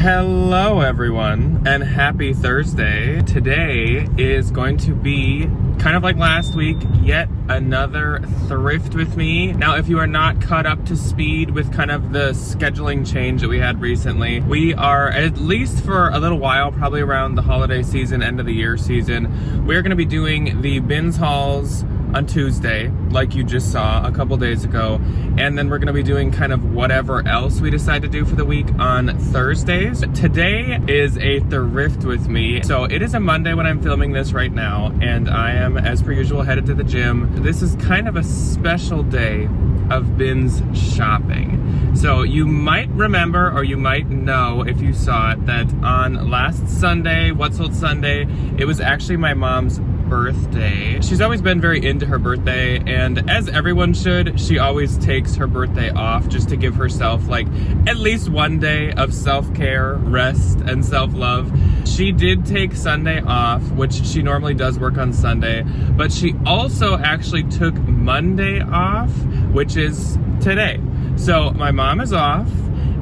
Hello everyone, and happy Thursday. Today is going to be kind of like last week, yet another thrift with me. Now, if you are not caught up to speed with kind of the scheduling change that we had recently, we are, at least for a little while, probably around the holiday season, end of the year season, we're gonna be doing the bins hauls on Tuesday, like you just saw a couple days ago, and then we're gonna be doing kind of whatever else we decide to do for the week on Thursdays. Today is a thrift with me. So it is a Monday when I'm filming this right now, and I am, as per usual, headed to the gym. This is kind of a special day of bins shopping. So you might remember, or you might know if you saw it, that on last Sunday, What Sold Sunday, it was actually my mom's birthday. She's always been very into her birthday, and as everyone should, she always takes her birthday off just to give herself like at least one day of self-care, rest, and self-love. She did take Sunday off, which she normally does work on Sunday, but she also actually took Monday off, which is today. So my mom is off,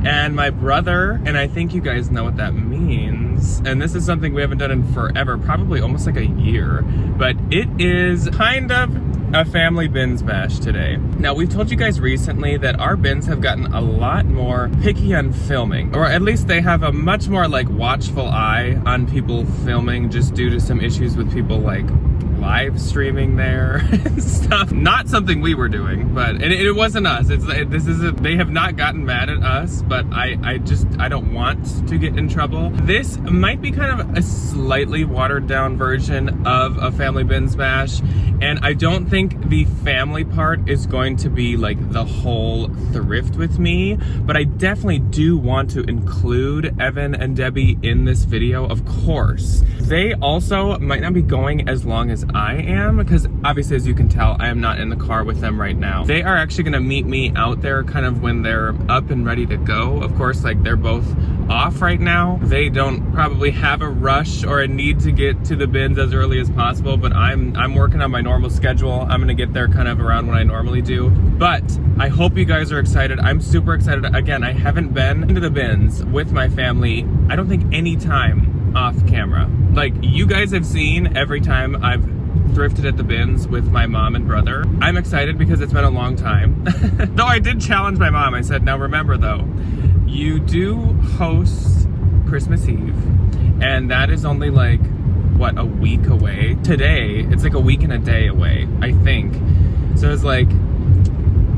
and my brother, and I think you guys know what that means, and this is something we haven't done in forever, probably almost like a year, but it is kind of a family bins bash today. Now, we've told you guys recently that our bins have gotten a lot more picky on filming, or at least they have a much more like watchful eye on people filming, just due to some issues with people like live streaming there and stuff. Not something we were doing, but it wasn't us. They have not gotten mad at us, but I don't want to get in trouble. This might be kind of a slightly watered down version of a family bins bash, and I don't think the family part is going to be like the whole thrift with me, but I definitely do want to include Evan and Debbie in this video, of course. They also might not be going as long as I am, because obviously, as you can tell, I am not in the car with them right now. They are actually gonna meet me out there kind of when they're up and ready to go. Of course, like they're both off right now. They don't probably have a rush or a need to get to the bins as early as possible, but I'm working on my normal schedule. I'm gonna get there kind of around when I normally do. But I hope you guys are excited. I'm super excited. Again, I haven't been into the bins with my family, I don't think any time off camera. Like you guys have seen every time I've thrifted at the bins with my mom and brother. I'm excited because it's been a long time. Though I did challenge my mom. I said, now remember though, you do host Christmas Eve, and that is only like, what, a week away? Today, it's like a week and a day away, I think. So it's like,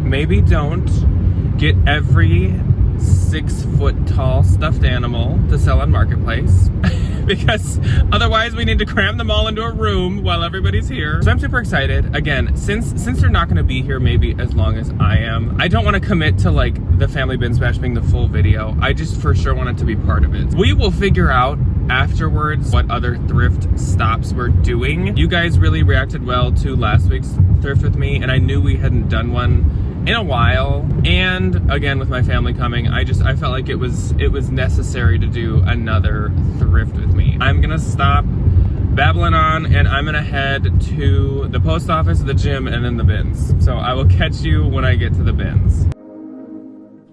maybe don't get every 6 foot tall stuffed animal to sell on Marketplace. Because otherwise we need to cram them all into a room while everybody's here. So I'm super excited. Again, since they're not gonna be here maybe as long as I am, I don't wanna commit to like the family bins bash being the full video. I just for sure want it to be part of it. We will figure out afterwards what other thrift stops we're doing. You guys really reacted well to last week's thrift with me, and I knew we hadn't done one in a while, and again with my family coming, I felt like it was necessary to do another thrift with me. I'm gonna stop babbling on, and I'm gonna head to the post office, the gym, and then the bins. So I will catch you when I get to the bins.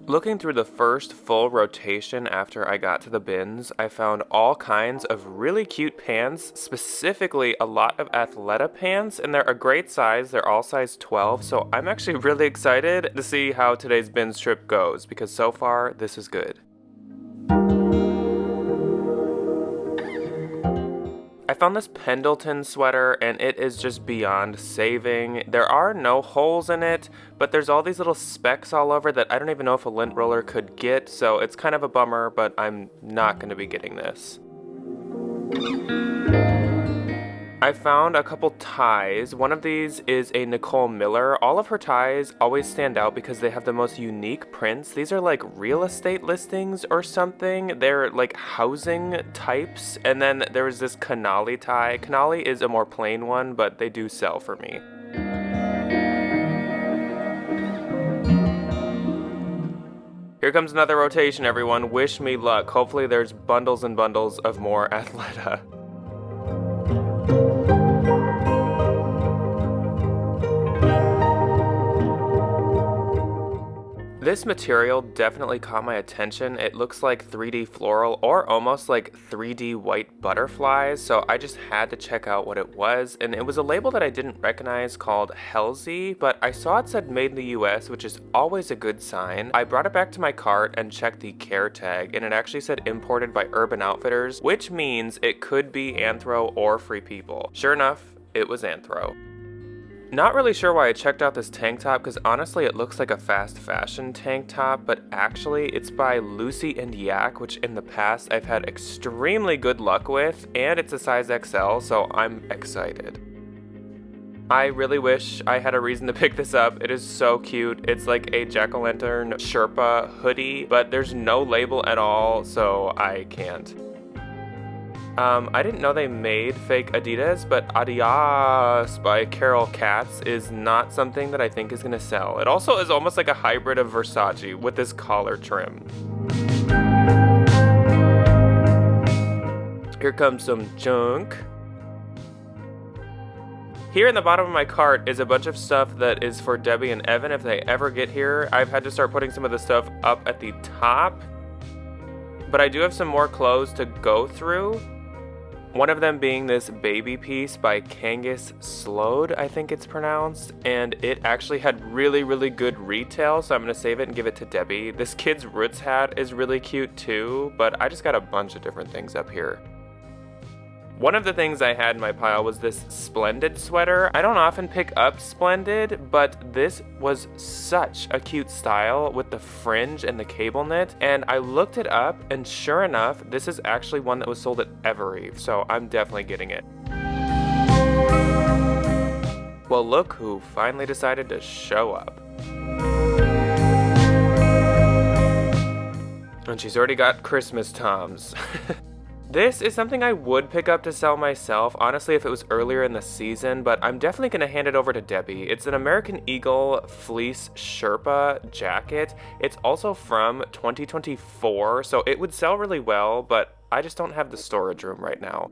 Looking through the first full rotation after I got to the bins, I found all kinds of really cute pants, specifically a lot of Athleta pants, and they're a great size. They're all size 12, so I'm actually really excited to see how today's bins trip goes, because so far, this is good. I found this Pendleton sweater, and it is just beyond saving. There are no holes in it, but there's all these little specks all over that I don't even know if a lint roller could get, so it's kind of a bummer, but I'm not going to be getting this. I found a couple ties. One of these is a Nicole Miller. All of her ties always stand out because they have the most unique prints. These are like real estate listings or something. They're like housing types. And then there was this Canali tie. Canali is a more plain one, but they do sell for me. Here comes another rotation, everyone. Wish me luck. Hopefully there's bundles and bundles of more Athleta. This material definitely caught my attention. It looks like 3D floral or almost like 3D white butterflies, so I just had to check out what it was, and it was a label that I didn't recognize called Halsey, but I saw it said made in the US, which is always a good sign. I brought it back to my cart and checked the care tag, and it actually said imported by Urban Outfitters, which means it could be Anthro or Free People. Sure enough, it was Anthro. Not really sure why I checked out this tank top, because honestly it looks like a fast fashion tank top, but actually it's by Lucy and Yak, which in the past I've had extremely good luck with, and it's a size XL, so I'm excited. I really wish I had a reason to pick this up. It is so cute. It's like a jack-o'-lantern Sherpa hoodie, but there's no label at all, so I can't. I didn't know they made fake Adidas, but Adidas by Carol Katz is not something that I think is gonna sell. It also is almost like a hybrid of Versace with this collar trim. Here comes some junk. Here in the bottom of my cart is a bunch of stuff that is for Debbie and Evan if they ever get here. I've had to start putting some of the stuff up at the top, but I do have some more clothes to go through. One of them being this baby piece by Kangas Slode, I think it's pronounced, and it actually had really, really good retail, so I'm going to save it and give it to Debbie. This kid's Roots hat is really cute too, but I just got a bunch of different things up here. One of the things I had in my pile was this Splendid sweater. I don't often pick up Splendid, but this was such a cute style with the fringe and the cable knit, and I looked it up, and sure enough, this is actually one that was sold at Evereve, so I'm definitely getting it. Well, look who finally decided to show up. And she's already got Christmas toms. This is something I would pick up to sell myself, honestly, if it was earlier in the season, but I'm definitely going to hand it over to Debbie. It's an American Eagle fleece Sherpa jacket. It's also from 2024, so it would sell really well, but I just don't have the storage room right now.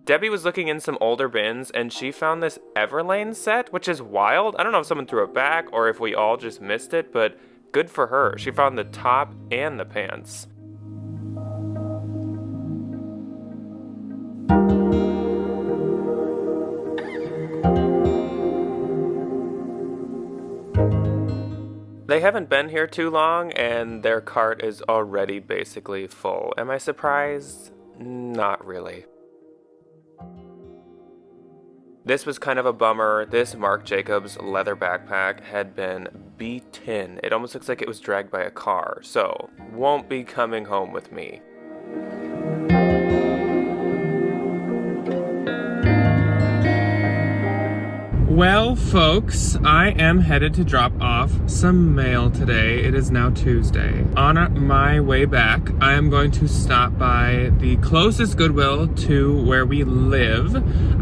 Debbie was looking in some older bins, and she found this Everlane set, which is wild. I don't know if someone threw it back or if we all just missed it, but good for her. She found the top and the pants. They haven't been here too long, and their cart is already basically full. Am I surprised? Not really. This was kind of a bummer. This Marc Jacobs leather backpack had been beaten. It almost looks like it was dragged by a car, so won't be coming home with me. Well, folks, I am headed to drop off some mail today. It is now Tuesday. On my way back, I am going to stop by the closest Goodwill to where we live.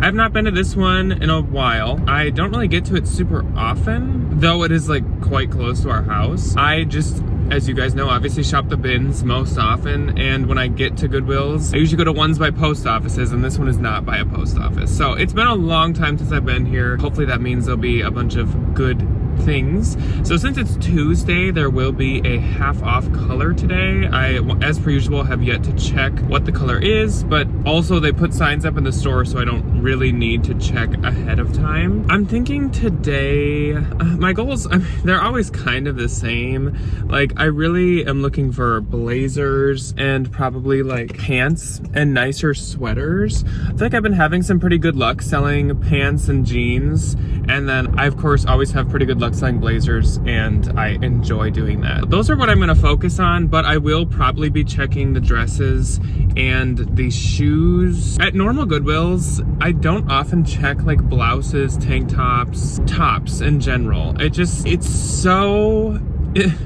I've not been to this one in a while. I don't really get to it super often, though it is like quite close to our house. I just, as you guys know, obviously shop the bins most often, and when I get to Goodwills, I usually go to ones by post offices, and this one is not by a post office. So it's been a long time since I've been here. Hopefully that means there'll be a bunch of good things. So since it's Tuesday, there will be a half off color today. I, as per usual, have yet to check what the color is, but also they put signs up in the store, so I don't really need to check ahead of time. I'm thinking today, my goals, they're always kind of the same. Like, I really am looking for blazers and probably like pants and nicer sweaters. I feel like I've been having some pretty good luck selling pants and jeans, and then I of course always have pretty good luck selling blazers, and I enjoy doing that. Those are what I'm going to focus on, but I will probably be checking the dresses and the shoes. At normal Goodwills, I don't often check like blouses, tank tops, tops in general. It's so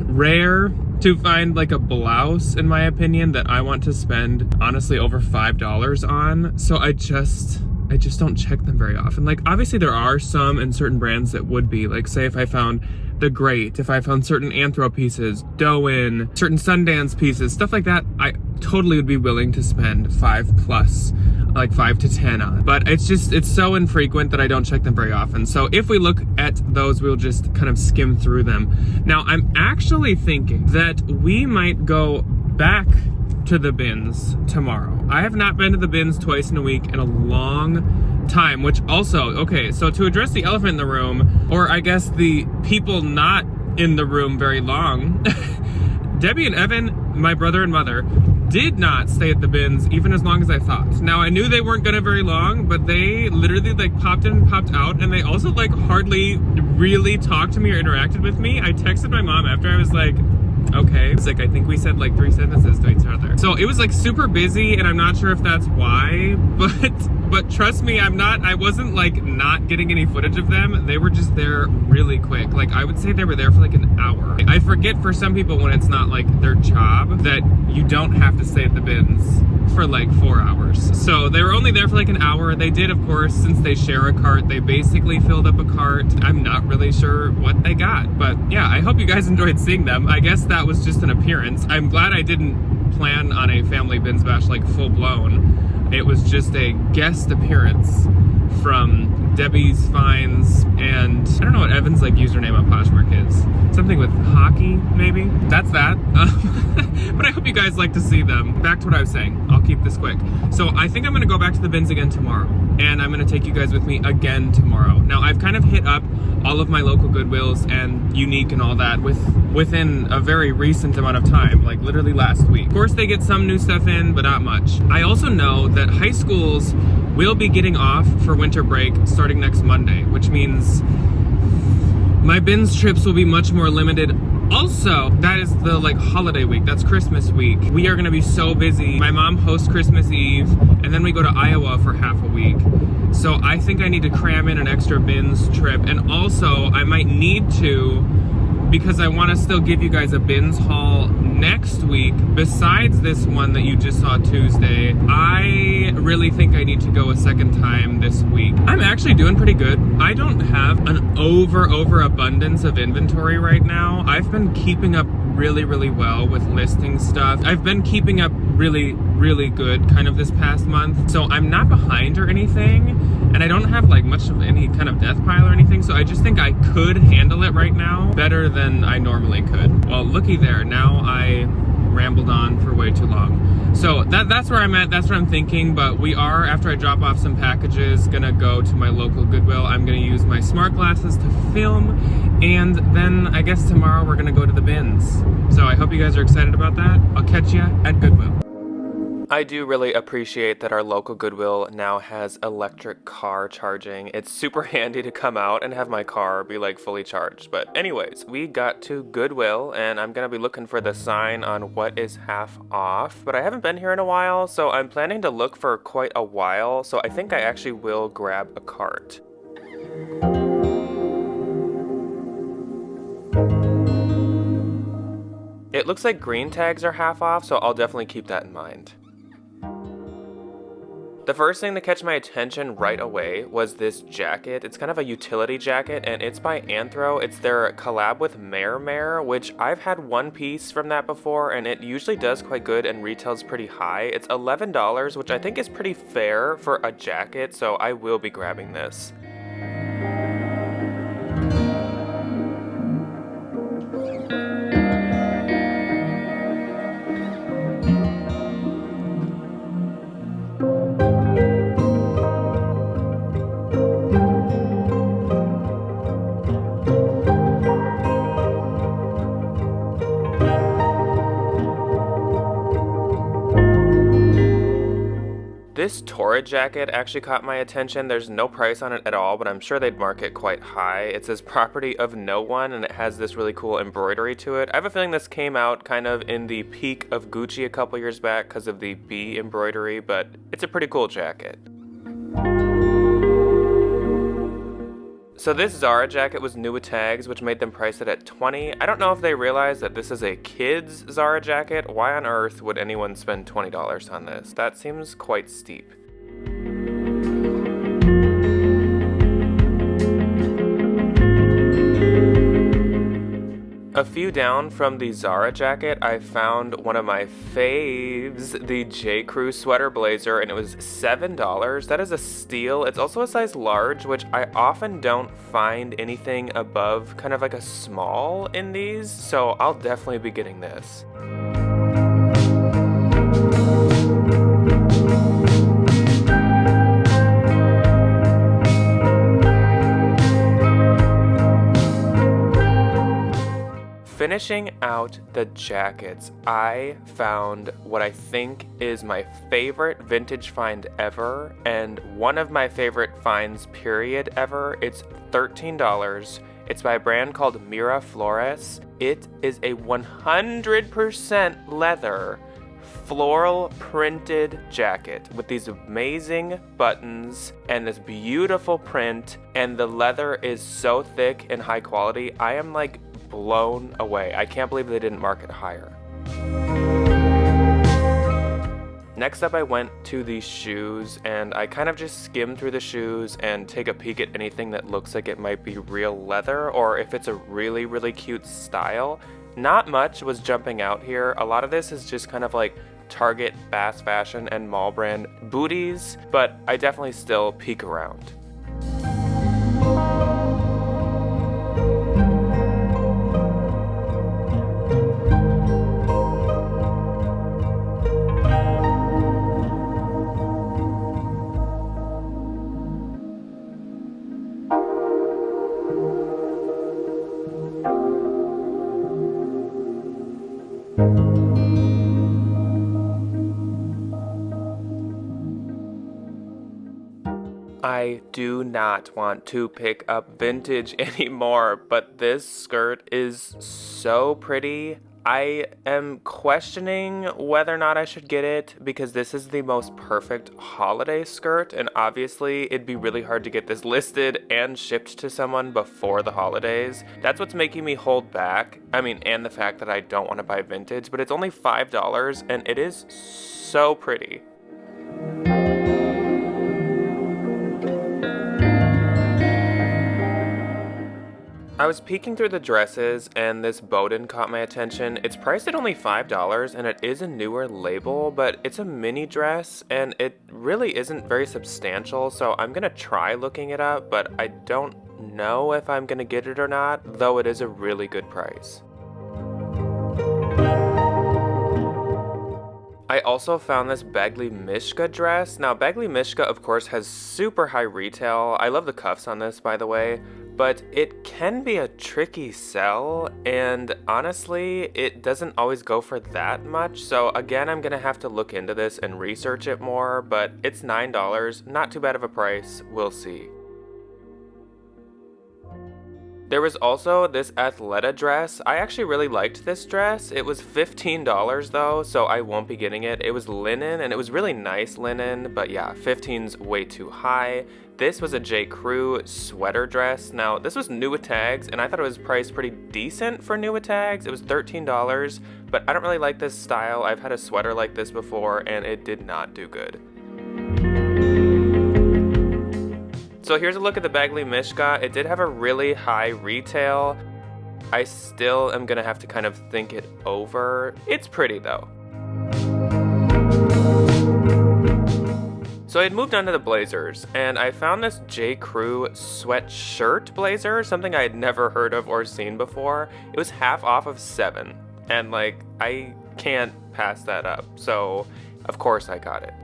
rare to find like a blouse, in my opinion, that I want to spend honestly over $5 on. So I just don't check them very often. Like, obviously there are some in certain brands that would be, like, say if I found the Great, if I found certain Anthro pieces, Doan, certain Sundance pieces, stuff like that, I totally would be willing to spend 5+, like 5 to 10 on. But it's so infrequent that I don't check them very often. So if we look at those, we'll just kind of skim through them. Now, I'm actually thinking that we might go back to the bins tomorrow. I have not been to the bins twice in a week in a long time, which also, okay, so to address the elephant in the room, or I guess the people not in the room very long, Debbie and Evan, my brother and mother, did not stay at the bins even as long as I thought. Now, I knew they weren't gonna very long, but they literally like popped in and popped out, and they also like hardly really talked to me or interacted with me. I texted my mom after, I was like, okay. It's like, I think we said like 3 sentences to each other. So it was like super busy, and I'm not sure if that's why, but trust me, I wasn't like not getting any footage of them. They were just there really quick. Like, I would say they were there for like an hour. I forget for some people when it's not like their job that you don't have to stay at the bins for like 4 hours. So they were only there for like an hour. They did, of course, since they share a cart, they basically filled up a cart. I'm not really sure what they got, but yeah, I hope you guys enjoyed seeing them. I guess that was just an appearance. I'm glad I didn't plan on a family bins bash like full blown. It was just a guest appearance from Debbie's Finds, and I don't know what Evan's like username on Poshmark is. Something with hockey, maybe? That's that. But I hope you guys like to see them. Back to what I was saying. I'll keep this quick. So I think I'm gonna go back to the bins again tomorrow, and I'm gonna take you guys with me again tomorrow. Now, I've kind of hit up all of my local Goodwills and Unique and all that within a very recent amount of time, like literally last week. Of course, they get some new stuff in, but not much. I also know that high schools will be getting off for winter break starting next Monday, which means my bins trips will be much more limited. Also, that is the like holiday week. That's Christmas week. We are gonna be so busy. My mom hosts Christmas Eve, and then we go to Iowa for half a week. So I think I need to cram in an extra bins trip. And also, I might need to, because I want to still give you guys a bins haul next week, besides this one that you just saw Tuesday. I really think I need to go a second time this week. I'm actually doing pretty good. I don't have an overabundance of inventory right now. I've been keeping up really well with listing stuff. I've been keeping up really good kind of this past month. So I'm not behind or anything, and I don't have like much of any kind of death pile or anything. So I just think I could handle it right now better than I normally could. Well, looky there. Now I rambled on for way too long. So that's where I'm at. That's what I'm thinking. But we are, after I drop off some packages, gonna go to my local Goodwill. I'm gonna use my smart glasses to film, and then I guess tomorrow we're gonna go to the bins. So I hope you guys are excited about that. I'll catch you at Goodwill. I do really appreciate that our local Goodwill now has electric car charging. It's super handy to come out and have my car be like fully charged. But anyways, we got to Goodwill, and I'm gonna be looking for the sign on what is half off. But I haven't been here in a while, so I'm planning to look for quite a while. So I think I actually will grab a cart. It looks like green tags are half off, so I'll definitely keep that in mind. The first thing to catch my attention right away was this jacket. It's kind of a utility jacket, and it's by Anthro. It's their collab with Mare, which I've had one piece from that before, and it usually does quite good and retails pretty high. It's $11, which I think is pretty fair for a jacket, so I will be grabbing this. This Torrid jacket actually caught my attention. There's no price on it at all, but I'm sure they'd mark it quite high. It says property of no one, and it has this really cool embroidery to it. I have a feeling this came out kind of in the peak of Gucci a couple years back because of the bee embroidery, but it's a pretty cool jacket. So this Zara jacket was new with tags, which made them price it at $20. I don't know if they realized that this is a kid's Zara jacket. Why on earth would anyone spend $20 on this? That seems quite steep. A few down from the Zara jacket, I found one of my faves, the J. Crew sweater blazer, and it was $7. That is a steal. It's also a size large, which I often don't find anything above kind of like a small in these, so I'll definitely be getting this. Finishing out the jackets, I found what I think is my favorite vintage find ever, and one of my favorite finds period ever. It's $13. It's by a brand called Mira Flores. It is a 100% leather floral printed jacket with these amazing buttons and this beautiful print, and the leather is so thick and high quality. I am like blown away. I can't believe they didn't mark it higher. Next up, I went to the shoes, and I kind of just skim through the shoes and take a peek at anything that looks like it might be real leather, or if it's a really, really cute style. Not much was jumping out here. A lot of this is just kind of like Target, fast fashion, and mall brand booties, but I definitely still peek around. I do not want to pick up vintage anymore, but this skirt is so pretty. I am questioning whether or not I should get it because this is the most perfect holiday skirt, and obviously it'd be really hard to get this listed and shipped to someone before the holidays. That's what's making me hold back. And the fact that I don't want to buy vintage, but it's only $5 and it is so pretty. I was peeking through the dresses and this Bowden caught my attention. It's priced at only $5 and it is a newer label, but it's a mini dress and it really isn't very substantial, so I'm gonna try looking it up, but I don't know if I'm gonna get it or not, though it is a really good price. I also found this Bagley Mishka dress. Now, Bagley Mishka, of course, has super high retail. I love the cuffs on this, by the way, but it can be a tricky sell, and honestly, it doesn't always go for that much. So again, I'm gonna have to look into this and research it more, but it's $9, not too bad of a price, we'll see. There was also this Athleta dress. I actually really liked this dress. It was $15 though, so I won't be getting it. It was linen and it was really nice linen, but yeah, 15's way too high. This was a J. Crew sweater dress. Now, this was new with tags, and I thought it was priced pretty decent for new with tags. It was $13, but I don't really like this style. I've had a sweater like this before, and it did not do good. So here's a look at the Bagley Mishka. It did have a really high retail. I still am gonna have to kind of think it over. It's pretty though. So I had moved on to the blazers, and I found this J. Crew sweatshirt blazer, something I had never heard of or seen before. It was half off of $7, and like, I can't pass that up. So of course I got it.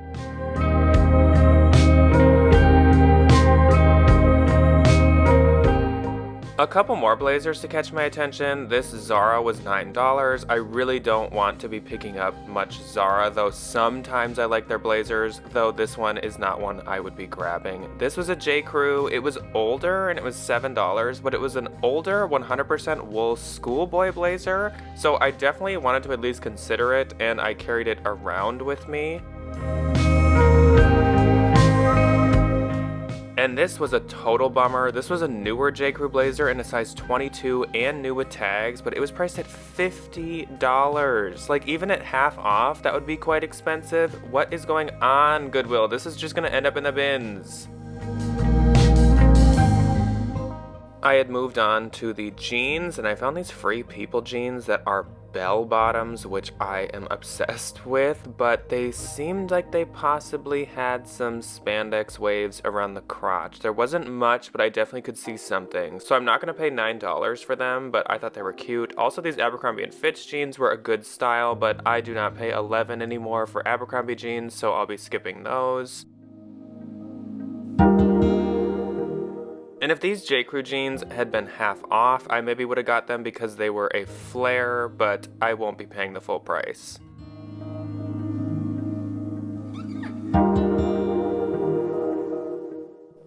A couple more blazers to catch my attention. This Zara was $9. I really don't want to be picking up much Zara, though sometimes I like their blazers, though this one is not one I would be grabbing. This was a J. Crew. It was older and it was $7, but it was an older 100% wool schoolboy blazer, so I definitely wanted to at least consider it, and I carried it around with me. And this was a total bummer. This was a newer J. Crew blazer in a size 22 and new with tags, but it was priced at $50. Like, even at half off, that would be quite expensive. What is going on, Goodwill? This is just gonna end up in the bins. I had moved on to the jeans, and I found these Free People jeans that are bell bottoms, which I am obsessed with, but they seemed like they possibly had some spandex waves around the crotch. There wasn't much, but I definitely could see something. So I'm not going to pay $9 for them, but I thought they were cute. Also, these Abercrombie & Fitch jeans were a good style, but I do not pay $11 anymore for Abercrombie jeans, so I'll be skipping those. And if these J.Crew jeans had been half off, I maybe would have got them because they were a flare, but I won't be paying the full price.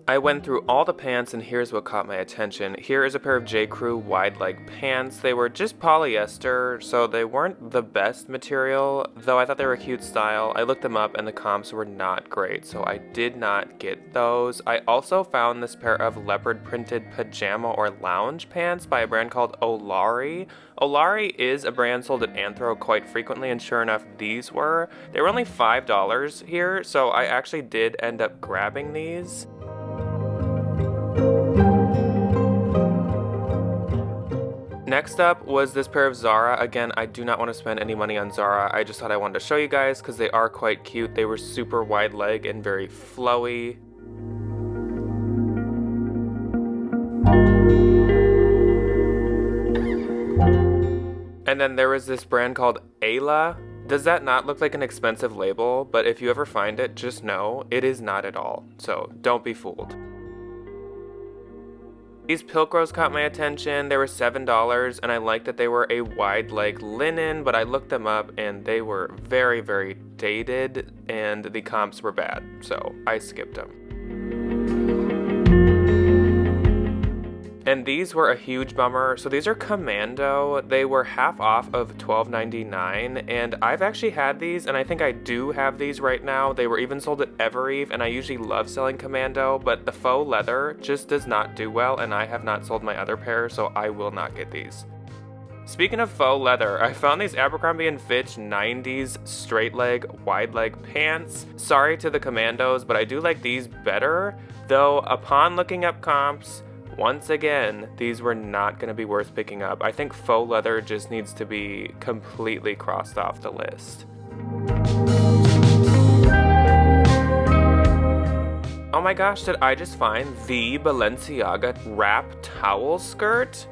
I went through all the pants, and here's what caught my attention. Here is a pair of J.Crew wide leg pants. They were just polyester, so they weren't the best material, though I thought they were a cute style. I looked them up and the comps were not great, so I did not get those. I also found this pair of leopard printed pajama or lounge pants by a brand called Olari. Olari is a brand sold at Anthro quite frequently, and sure enough, these were. They were only $5 here, so I actually did end up grabbing these. Next up was this pair of Zara. Again, I do not want to spend any money on Zara. I just thought I wanted to show you guys because they are quite cute. They were super wide leg and very flowy. And then there was this brand called Ayla. Does that not look like an expensive label? But if you ever find it, just know it is not at all. So don't be fooled. These Pilcrows caught my attention. They were $7, and I liked that they were a wide leg linen, but I looked them up and they were very, very dated, and the comps were bad, so I skipped them. And these were a huge bummer. So these are Commando. They were half off of $12.99, and I've actually had these, and I think I do have these right now. They were even sold at Evereve, and I usually love selling Commando, but the faux leather just does not do well, and I have not sold my other pair, so I will not get these. Speaking of faux leather, I found these Abercrombie & Fitch 90s straight leg, wide leg pants. Sorry to the Commandos, but I do like these better, though upon looking up comps, once again, these were not going to be worth picking up. I think faux leather just needs to be completely crossed off the list. Oh my gosh, did I just find the Balenciaga wrap towel skirt?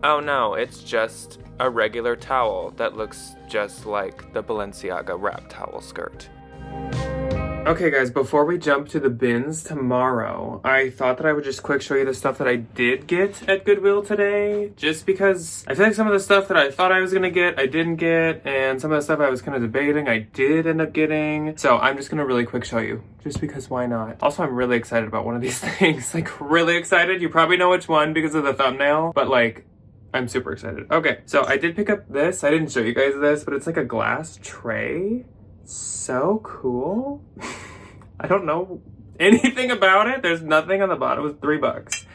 Oh no, it's just a regular towel that looks just like the Balenciaga wrap towel skirt. Okay guys, before we jump to the bins tomorrow, I thought that I would just quick show you the stuff that I did get at Goodwill today, just because I feel like some of the stuff that I thought I was gonna get, I didn't get, and some of the stuff I was kind of debating, I did end up getting. So I'm just gonna really quick show you, just because why not? Also, I'm really excited about one of these things, like really excited. You probably know which one because of the thumbnail, but like, I'm super excited. Okay, so I did pick up this. I didn't show you guys this, but it's like a glass tray. So cool. I don't know anything about it. There's nothing on the bottom. It was $3.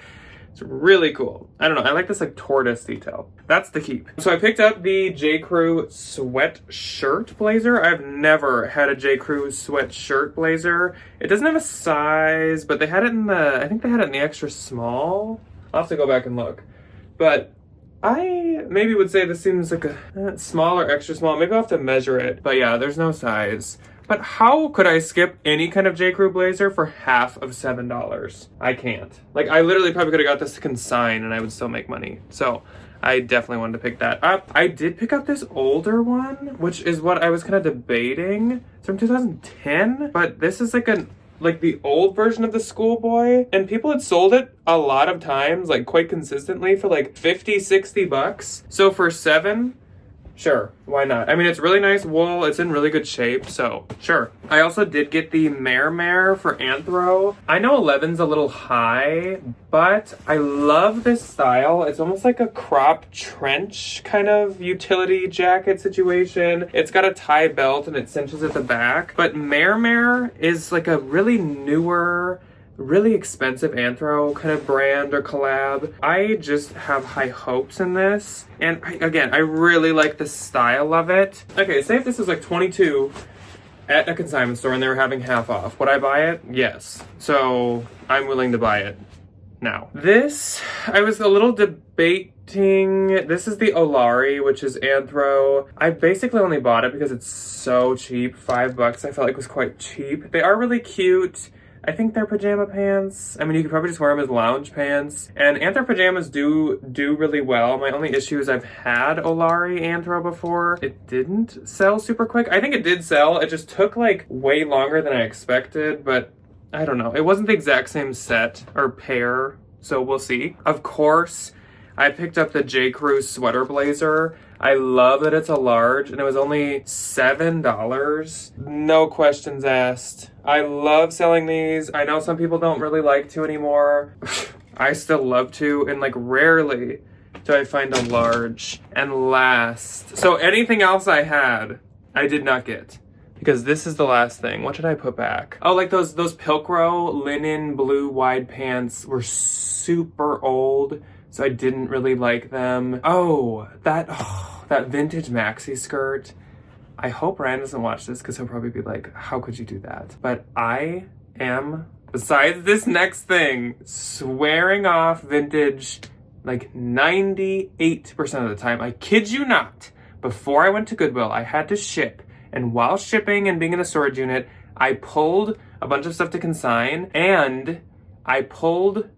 It's really cool. I don't know. I like this like tortoise detail. That's the keep. So I picked up the J.Crew sweatshirt blazer. I've never had a J.Crew sweatshirt blazer. It doesn't have a size, but they had it in the, I think they had it in the extra small. I'll have to go back and look. But I maybe would say this seems like a small or extra small. Maybe I'll have to measure it. But yeah, there's no size. But how could I skip any kind of J.Crew blazer for half of $7? I can't. Like, I literally probably could have got this to consign and I would still make money. So I definitely wanted to pick that up. I did pick up this older one, which is what I was kind of debating. It's from 2010, but this is like the old version of the Schoolboy, and people had sold it a lot of times, like quite consistently for like $50-$60. So for $7, sure, why not? I mean, it's really nice wool, it's in really good shape, so sure. I also did get the Mare for Anthro. I know 11's a little high, but I love this style. It's almost like a crop trench kind of utility jacket situation. It's got a tie belt and it cinches at the back, but Mare is like a really newer, really expensive Anthro kind of brand or collab. I just have high hopes in this. And I really like the style of it. Okay, say if this was like $22 at a consignment store and they were having half off. Would I buy it? Yes. So I'm willing to buy it. now. This, I was a little debating. This is the Olari, which is Anthro. I basically only bought it because it's so cheap. $5 I felt like was quite cheap. They are really cute. I think they're pajama pants. I mean, you could probably just wear them as lounge pants. And Anthro pajamas do really well. My only issue is I've had Olari Anthro before. It didn't sell super quick. I think it did sell. It just took like way longer than I expected, but I don't know. It wasn't the exact same set or pair, so we'll see. Of course, I picked up the J. Crew sweater blazer. I love that it's a large, and it was only $7. No questions asked. I love selling these. I know some people don't really like to anymore. I still love to, and like rarely do I find a large. And last, so anything else I had, I did not get. Because this is the last thing. What did I put back? Oh, like those Pilcro linen blue wide pants were super old, so I didn't really like them. Oh, that vintage maxi skirt. I hope Ryan doesn't watch this because he'll probably be like, how could you do that? But I am, besides this next thing, swearing off vintage like 98% of the time. I kid you not. Before I went to Goodwill, I had to ship. And while shipping and being in a storage unit, I pulled a bunch of stuff to consign, and I pulled,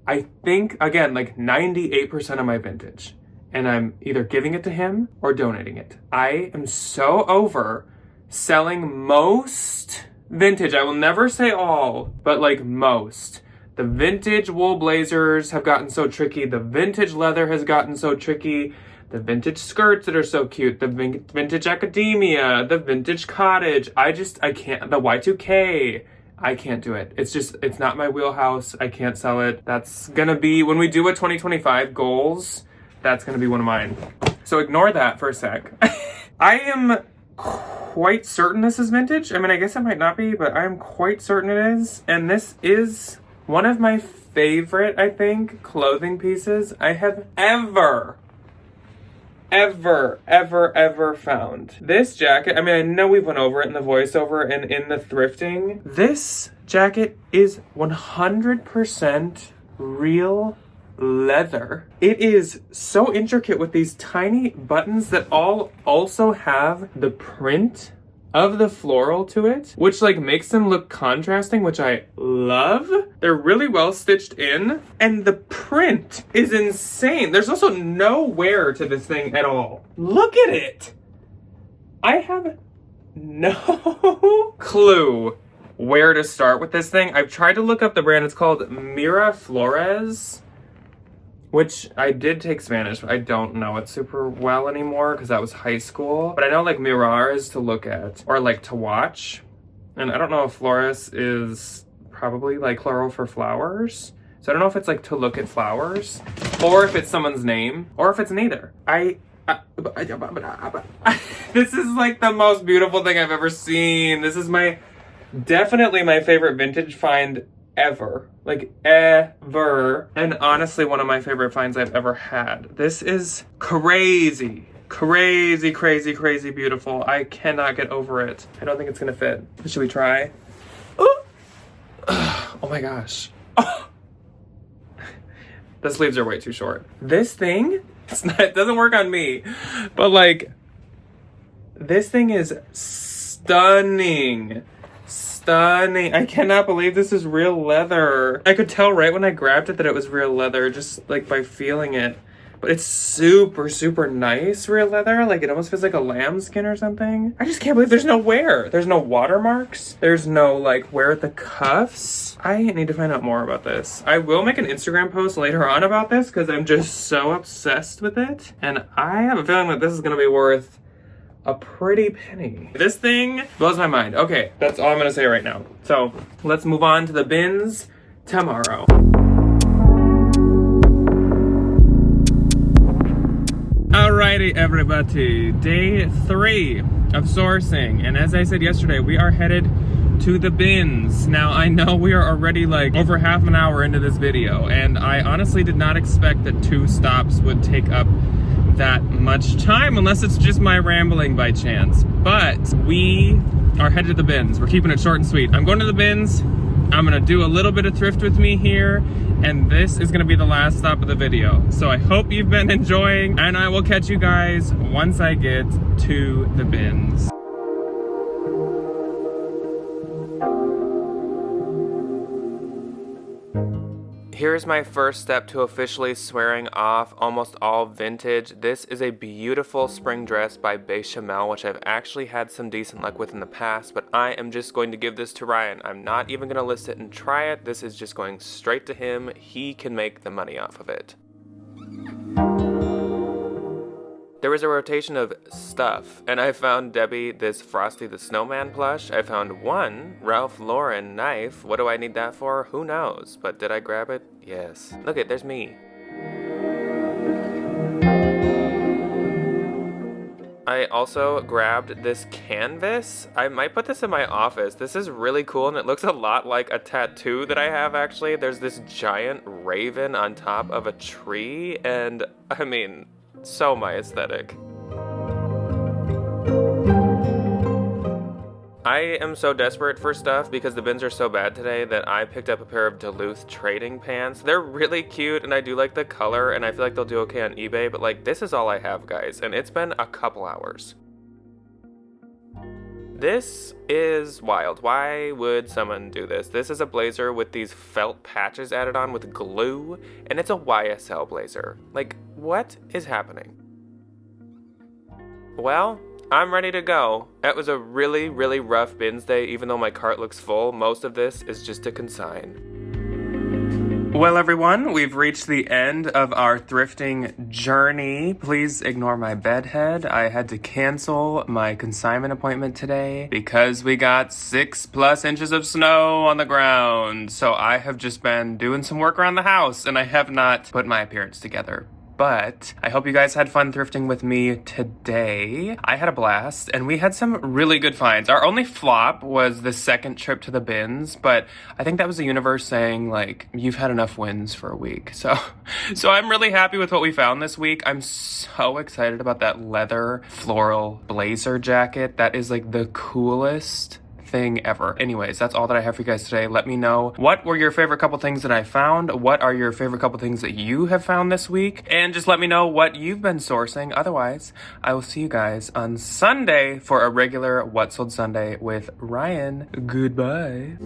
I think, again, like 98% of my vintage. And I'm either giving it to him or donating it. I am so over selling most vintage. I will never say all, but like most. The vintage wool blazers have gotten so tricky. The vintage leather has gotten so tricky. The vintage skirts that are so cute, the vintage academia, the vintage cottage. I can't, the Y2K, I can't do it. It's not my wheelhouse. I can't sell it. That's gonna be, when we do a 2025 goals, that's gonna be one of mine. So ignore that for a sec. I am quite certain this is vintage. I mean, I guess it might not be, but I'm quite certain it is. And this is one of my favorite, I think, clothing pieces I have ever found. This jacket, I mean, I know we've went over it in the voiceover and in the thrifting. This jacket is 100% real leather. It is so intricate with these tiny buttons that all also have the print of the floral to it, which like makes them look contrasting, which I love. They're really well stitched in, and the print is insane. There's also no wear to this thing at all. Look at it. I have no clue where to start with this thing. I've tried to look up the brand. It's called Miraflores, which I did take Spanish, but I don't know it super well anymore because that was high school. But I know like mirar is to look at or like to watch. And I don't know if flores is probably like plural for flowers. So I don't know if it's like to look at flowers or if it's someone's name or if it's neither. This is like the most beautiful thing I've ever seen. This is definitely my favorite vintage find ever. Like ever. And honestly, one of my favorite finds I've ever had. This is crazy beautiful. I cannot get over it. I don't think it's gonna fit. Should we try? Oh my gosh. Oh. The sleeves are way too short. This thing, it doesn't work on me, but like, this thing is stunning. I cannot believe this is real leather. I could tell right when I grabbed it that it was real leather, just like by feeling it. But it's super nice real leather. Like it almost feels like a lambskin or something. I just can't believe there's no wear. There's no watermarks. There's no like wear at the cuffs. I need to find out more about this. I will make an Instagram post later on about this because I'm just so obsessed with it. And I have a feeling that this is gonna be worth a pretty penny. This thing blows my mind. Okay, that's all I'm gonna say right now. So let's move on to the bins tomorrow. Alrighty, everybody. Day 3 of sourcing. And as I said yesterday, we are headed to the bins. Now, I know we are already like over half an hour into this video, and I honestly did not expect that 2 stops would take up that much time unless it's just my rambling by chance. But we are headed to the bins. We're keeping it short and sweet. I'm going to the bins. I'm gonna do a little bit of thrift with me here, and this is gonna be the last stop of the video. So I hope you've been enjoying, and I will catch you guys once I get to the bins. Here's my first step to officially swearing off almost all vintage. This is a beautiful spring dress by Bechamel, which I've actually had some decent luck with in the past, but I am just going to give this to Ryan. I'm not even gonna list it and try it. This is just going straight to him. He can make the money off of it. There was a rotation of stuff, and I found Debbie this Frosty the Snowman plush. I found one Ralph Lauren knife. What do I need that for? Who knows? But did I grab it? Yes. Look it, there's me. I also grabbed this canvas. I might put this in my office. This is really cool, and it looks a lot like a tattoo that I have, actually. There's this giant raven on top of a tree, and I mean, so my aesthetic. I am so desperate for stuff because the bins are so bad today that I picked up a pair of Duluth trading pants. They're really cute and I do like the color and I feel like they'll do okay on eBay, but like this is all I have, guys, and it's been a couple hours. This is wild. Why would someone do this? This is a blazer with these felt patches added on with glue, and it's a YSL blazer. Like, what is happening? Well, I'm ready to go. That was a really, really rough bins day, even though my cart looks full. Most of this is just to consign. Well, everyone, we've reached the end of our thrifting journey. Please ignore my bedhead. I had to cancel my consignment appointment today because we got 6+ inches of snow on the ground. So I have just been doing some work around the house and I have not put my appearance together. But I hope you guys had fun thrifting with me today. I had a blast, and we had some really good finds. Our only flop was the second trip to the bins, but I think that was the universe saying, like, you've had enough wins for a week. So I'm really happy with what we found this week. I'm so excited about that leather floral blazer jacket. That is, like, the coolest thing ever. Anyways, that's all that I have for you guys today. Let me know what were your favorite couple things that I found, what are your favorite couple things that you have found this week, and just let me know what you've been sourcing. Otherwise, I will see you guys on Sunday for a regular What Sold Sunday with Ryan. Goodbye.